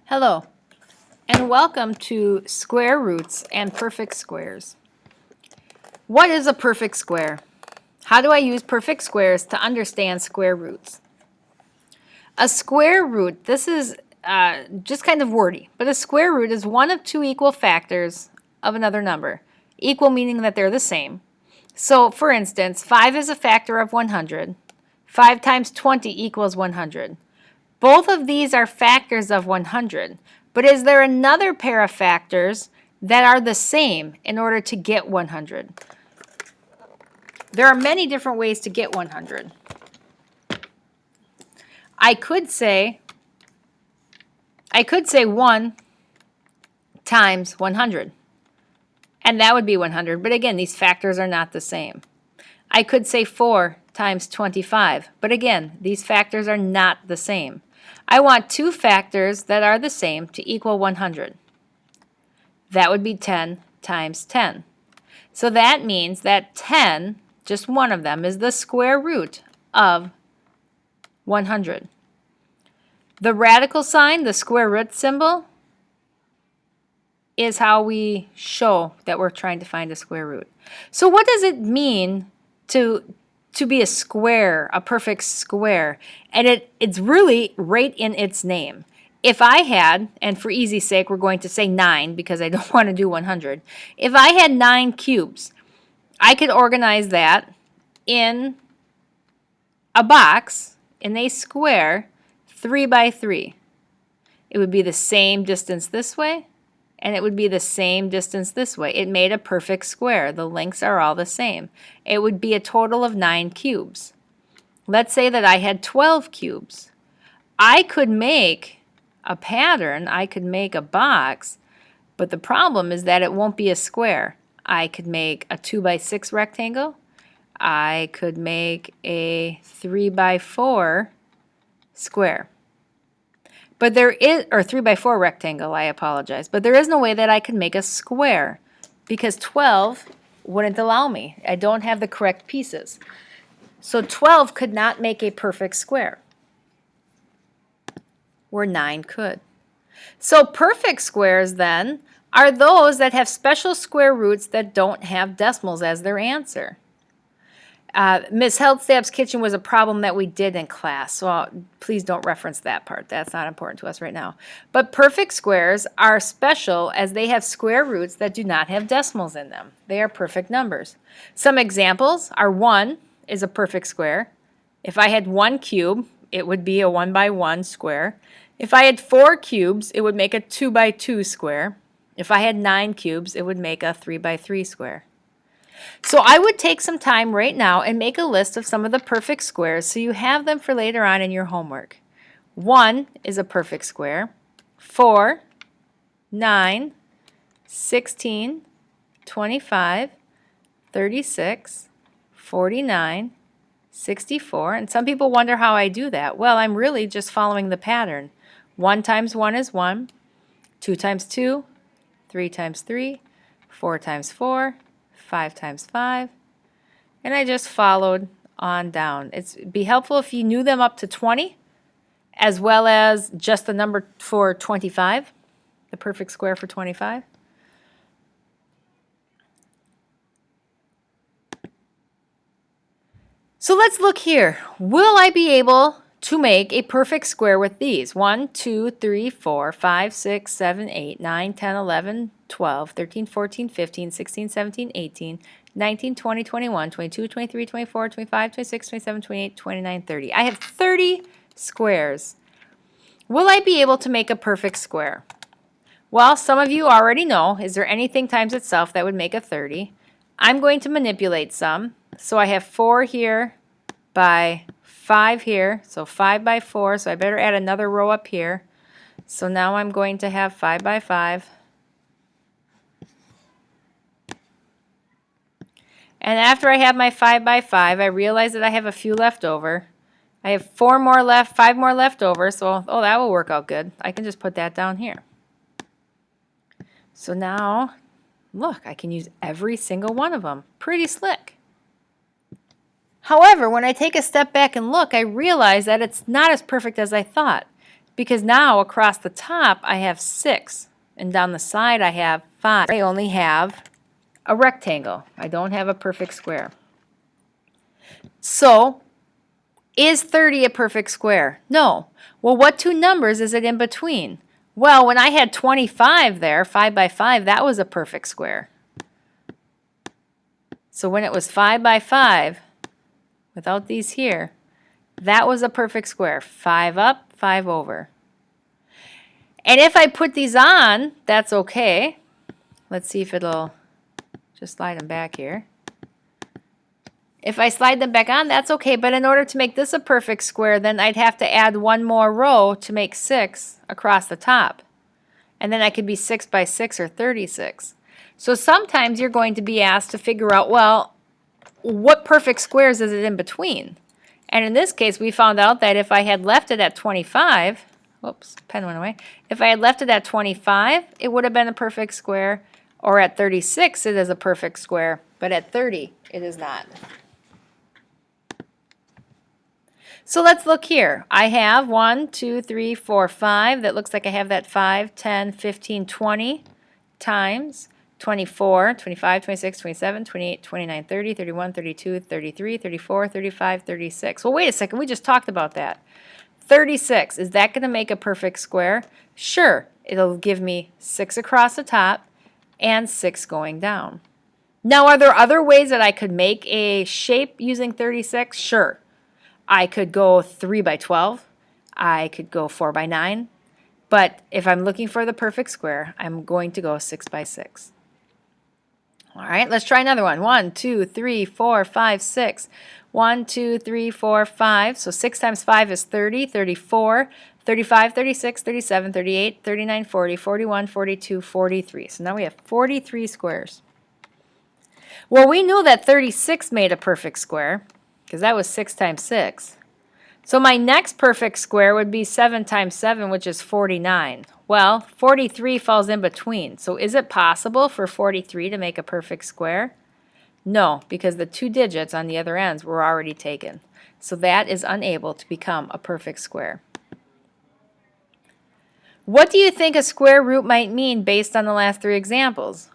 Hello, and welcome to Square Roots and Perfect Squares. What is a perfect square? How do I use perfect squares to understand square roots? A square root, this is just kind of wordy, but a square root is one of two equal factors of another number. Equal meaning that they're the same. So, for instance, 5 is a factor of 100. 5 times 20 equals 100. Both of these are factors of 100, but is there another pair of factors that are the same in order to get 100? There are many different ways to get 100. I could say 1 times 100, and that would be 100, but again, these factors are not the same. I could say 4 times 25, but again, these factors are not the same. I want two factors that are the same to equal 100. That would be 10 times 10. So that means that 10, just one of them, is the square root of 100. The radical sign, the square root symbol, is how we show that we're trying to find a square root. So what does it mean to be a square, a perfect square? And it's really right in its name. If I had, and for easy sake, we're going to say 9 because I don't want to do 100. If I had 9 cubes, I could organize that in a box, in a square, 3 by 3. It would be the same distance this way, and it would be the same distance this way. It made a perfect square. The lengths are all the same. It would be a total of 9 cubes. Let's say that I had 12 cubes. I could make a pattern, I could make a box, but the problem is that it won't be a square. I could make a 2 by 6 rectangle. I could make a 3 by 4 square. But there is, or 3 by 4 rectangle, I apologize. But there is no way that I could make a square because 12 wouldn't allow me. I don't have the correct pieces. So 12 could not make a perfect square, where 9 could. So perfect squares then are those that have special square roots that don't have decimals as their answer. Ms. Heldstab's kitchen was a problem that we did in class, so please don't reference that part. That's not important to us right now. But perfect squares are special as they have square roots that do not have decimals in them. They are perfect numbers. Some examples are 1 is a perfect square. If I had 1 cube, it would be a 1 by 1 square. If I had 4 cubes, it would make a 2 by 2 square. If I had 9 cubes, it would make a 3 by 3 square. So I would take some time right now and make a list of some of the perfect squares so you have them for later on in your homework. 1 is a perfect square. 4, 9, 16, 25, 36, 49, 64. And some people wonder how I do that. Well, I'm really just following the pattern. 1 times 1 is 1. 2 times 2, 3 times 3, 4 times 4, 5 times 5, and I just followed on down. It'd be helpful if you knew them up to 20, as well as just the number for 25, the perfect square for 25. So let's look here. Will I be able to make a perfect square with these? 1, 2, 3, 4, 5, 6, 7, 8, 9, 10, 11, 12, 13, 14, 15, 16, 17, 18, 19, 20, 21, 22, 23, 24, 25, 26, 27, 28, 29, 30. I have 30 squares. Will I be able to make a perfect square? Well, some of you already know, is there anything times itself that would make a 30? I'm going to manipulate some. So I have 4 here by 5 here, so 5 by 4, so I better add another row up here. So now I'm going to have 5 by 5. And after I have my 5 by 5, I realize that I have a few left over. I have 4 more left, 5 more left over, so that will work out good. I can just put that down here. So now, look, I can use every single one of them. Pretty slick. However, when I take a step back and look, I realize that it's not as perfect as I thought. because now across the top I have 6 and down the side I have 5. I only have a rectangle. I don't have a perfect square. So, is 30 a perfect square? No. Well, what two numbers is it in between? Well, when I had 25 there, 5 by 5, that was a perfect square. So when it was 5 by 5, without these here, that was a perfect square. 5 up, 5 over. And if I put these on, that's okay. Let's see if it'll just slide them back here. If I slide them back on, that's okay. But in order to make this a perfect square, then I'd have to add one more row to make 6 across the top. And then I could be 6 by 6 or 36. So sometimes you're going to be asked to figure out, well, what perfect squares is it in between? And in this case, we found out that if I had left it at 25, whoops, pen went away. If I had left it at 25, it would have been a perfect square. Or at 36, it is a perfect square. But at 30, it is not. So let's look here. I have 1, 2, 3, 4, 5. That looks like I have that 5, 10, 15, 20 times 24, 25, 26, 27, 28, 29, 30, 31, 32, 33, 34, 35, 36. Well, wait a second. We just talked about that. 36, is that going to make a perfect square? Sure. It'll give me 6 across the top and 6 going down. Now, are there other ways that I could make a shape using 36? Sure. I could go 3 by 12. I could go 4 by 9. But if I'm looking for the perfect square, I'm going to go 6 by 6. All right, let's try another one. 1, 2, 3, 4, 5, 6. 1, 2, 3, 4, 5. So 6 times 5 is 30, 34, 35, 36, 37, 38, 39, 40, 41, 42, 43. So now we have 43 squares. Well, we knew that 36 made a perfect square because that was 6 times 6. So my next perfect square would be 7 times 7, which is 49. Well, 43 falls in between. So is it possible for 43 to make a perfect square? No, because the 2 digits on the other ends were already taken. So that is unable to become a perfect square. What do you think a square root might mean based on the last 3 examples?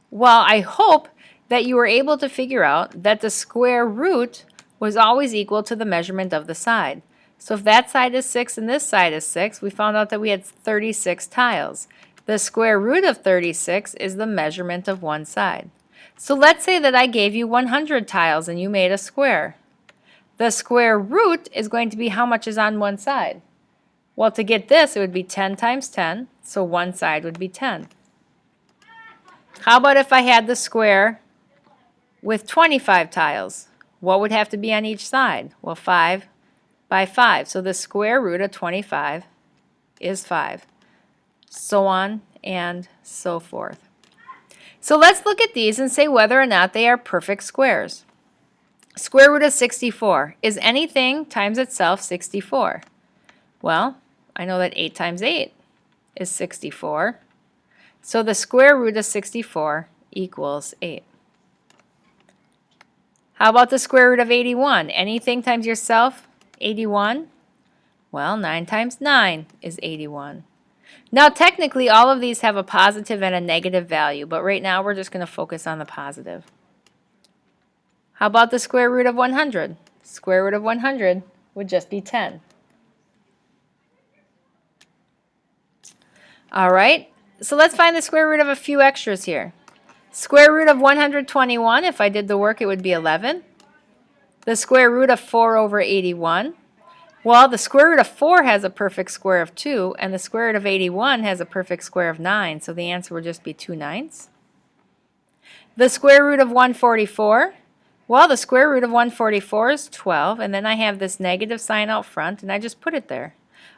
Well, I hope that you were able to figure out that the square root was always equal to the measurement of the side. So if that side is 6 and this side is 6, we found out that we had 36 tiles. The square root of 36 is the measurement of one side. So let's say that I gave you 100 tiles and you made a square. The square root is going to be how much is on one side. Well, to get this, it would be 10 times 10, so one side would be 10. How about if I had the square with 25 tiles? What would have to be on each side? Well, 5 by 5. So the square root of 25 is 5. So on and so forth. So let's look at these and say whether or not they are perfect squares. Square root of 64. Is anything times itself 64? Well, I know that 8 times 8 is 64. So the square root of 64 equals 8. How about the square root of 81? Anything times yourself? 81? Well, 9 times 9 is 81. Now, technically, all of these have a positive and a negative value, but right now we're just going to focus on the positive. How about the square root of 100? Square root of 100 would just be 10. All right, so let's find the square root of a few extras here. Square root of 121, if I did the work, it would be 11. The square root of 4 over 81. Well, the square root of 4 has a perfect square of 2, and the square root of 81 has a perfect square of 9, so the answer would just be 2 9ths. The square root of 144. Well, the square root of 144 is 12, and then I have this negative sign out front, and I just put it there.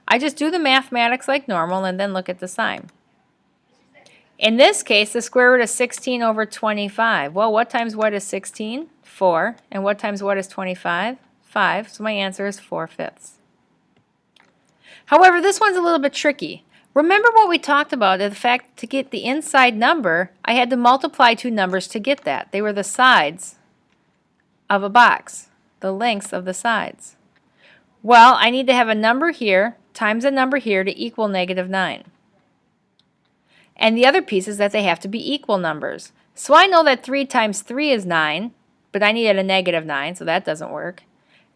I just do the mathematics like normal and then look at the sign. In this case, the square root of 16 over 25. Well, what times what is 16? 4. And what times what is 25? 5. So my answer is 4/5. However, this one's a little bit tricky. Remember what we talked about, the fact to get the inside number, I had to multiply 2 numbers to get that. They were the sides of a box, the lengths of the sides. Well, I need to have a number here times a number here to equal negative 9. And the other piece is that they have to be equal numbers. So I know that 3 times 3 is 9, but I needed a negative 9, so that doesn't work.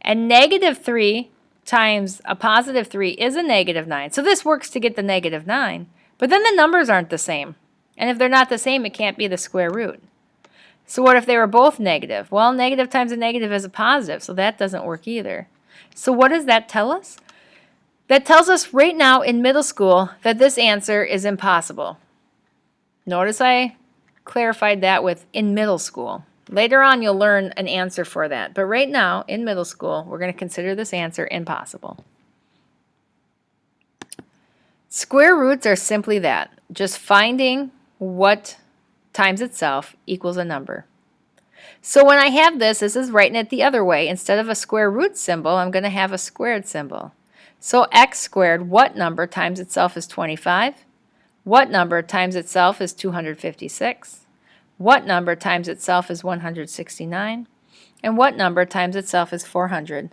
And negative 3 times a positive 3 is a negative 9. So this works to get the negative 9. But then the numbers aren't the same. And if they're not the same, it can't be the square root. So what if they were both negative? Well, negative times a negative is a positive, so that doesn't work either. So what does that tell us? That tells us right now in middle school that this answer is impossible. Notice I clarified that with in middle school. Later on, you'll learn an answer for that. But right now, in middle school, we're going to consider this answer impossible. Square roots are simply that, just finding what times itself equals a number. So when I have this is writing it the other way. Instead of a square root symbol, I'm going to have a squared symbol. So x squared, what number times itself is 25? What number times itself is 256? What number times itself is 169? And what number times itself is 400?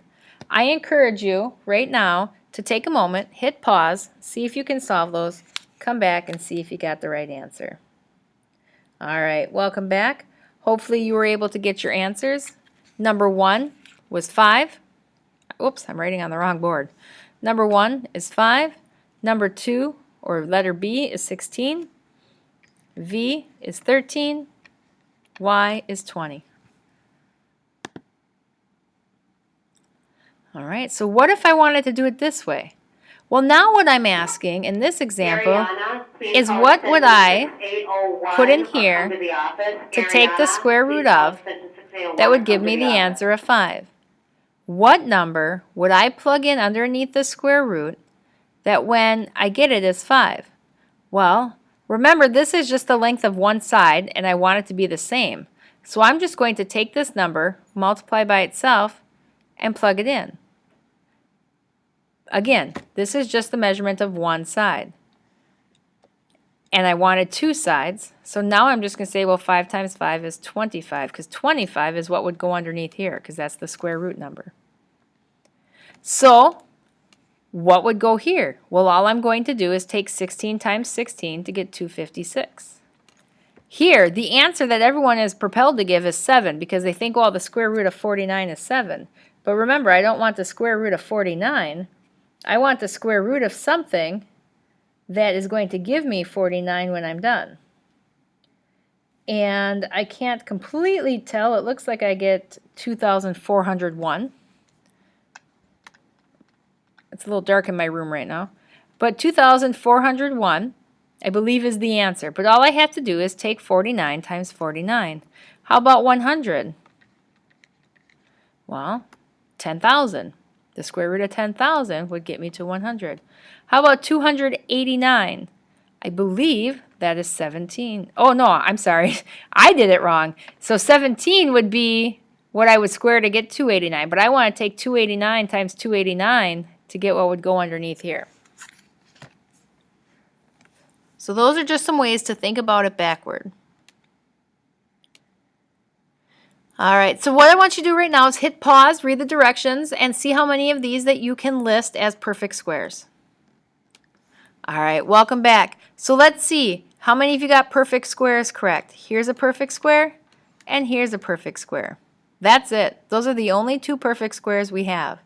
I encourage you right now to take a moment, hit pause, see if you can solve those, come back and see if you got the right answer. All right, welcome back. Hopefully you were able to get your answers. Number 1 was 5. Oops, I'm writing on the wrong board. Number 1 is 5. Number 2, or letter B, is 16. V is 13. Y is 20. All right, so what if I wanted to do it this way? Well, now what I'm asking in this example is what would I put in here to take the square root of that would give me the answer of 5? What number would I plug in underneath the square root that when I get it is 5? Well, remember this is just the length of one side and I want it to be the same. So I'm just going to take this number, multiply by itself, and plug it in. Again, this is just the measurement of one side. And I wanted two sides, so now I'm just going to say, well, 5 times 5 is 25, because 25 is what would go underneath here, because that's the square root number. So, what would go here? Well, all I'm going to do is take 16 times 16 to get 256. Here, the answer that everyone is propelled to give is 7, because they think, well, the square root of 49 is 7. But remember, I don't want the square root of 49. I want the square root of something that is going to give me 49 when I'm done. And I can't completely tell. It looks like I get 2,401. It's a little dark in my room right now. But 2,401, I believe, is the answer. But all I have to do is take 49 times 49. How about 100? Well, 10,000. The square root of 10,000 would get me to 100. How about 289? I believe that is 17. Oh, no, I'm sorry. I did it wrong. So 17 would be what I would square to get 289. But I want to take 289 times 289 to get what would go underneath here. So those are just some ways to think about it backward. All right, so what I want you to do right now is hit pause, read the directions, and see how many of these that you can list as perfect squares. All right, welcome back. So let's see, how many of you got perfect squares correct? Here's a perfect square, and here's a perfect square. That's it. Those are the only two perfect squares we have.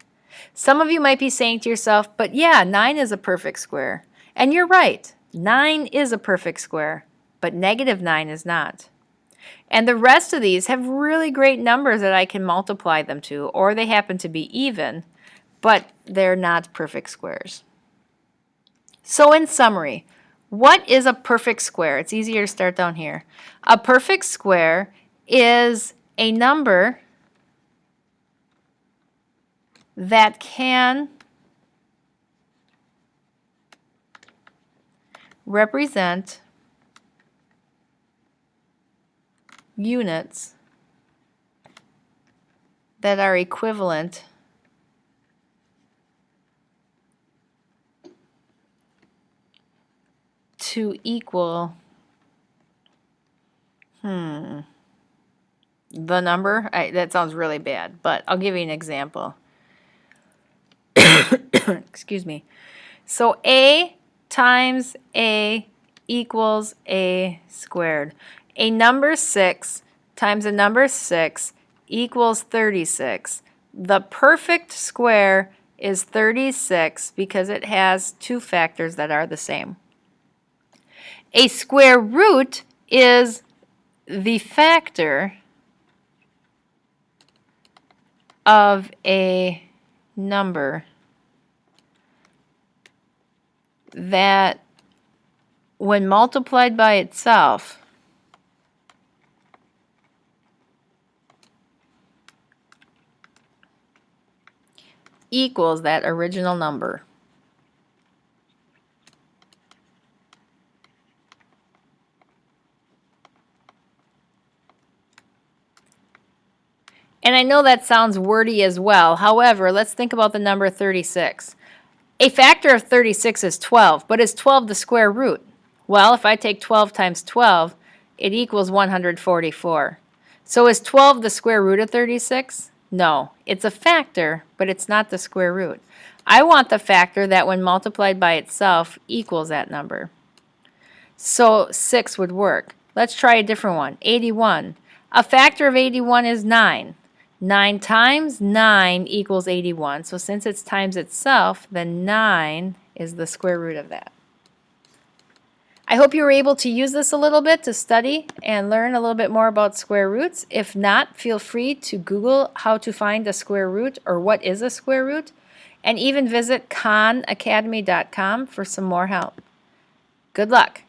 Some of you might be saying to yourself, but yeah, 9 is a perfect square. And you're right, 9 is a perfect square, but negative 9 is not. And the rest of these have really great numbers that I can multiply them to, or they happen to be even, but they're not perfect squares. So in summary, what is a perfect square? It's easier to start down here. A perfect square is a number that can represent units that are equivalent to equal the number. That sounds really bad, but I'll give you an example. Excuse me. So a times a equals a squared. A number 6 times a number 6 equals 36. The perfect square is 36 because it has two factors that are the same. A square root is the factor of a number that, when multiplied by itself, equals that original number. And I know that sounds wordy as well. However, let's think about the number 36. A factor of 36 is 12, but is 12 the square root? Well, if I take 12 times 12, it equals 144. So is 12 the square root of 36? No, it's a factor, but it's not the square root. I want the factor that, when multiplied by itself, equals that number. So 6 would work. Let's try a different one. 81. A factor of 81 is 9. 9 times 9 equals 81. So since it's times itself, then 9 is the square root of that. I hope you were able to use this a little bit to study and learn a little bit more about square roots. If not, feel free to Google how to find a square root or what is a square root, and even visit khanacademy.com for some more help. Good luck.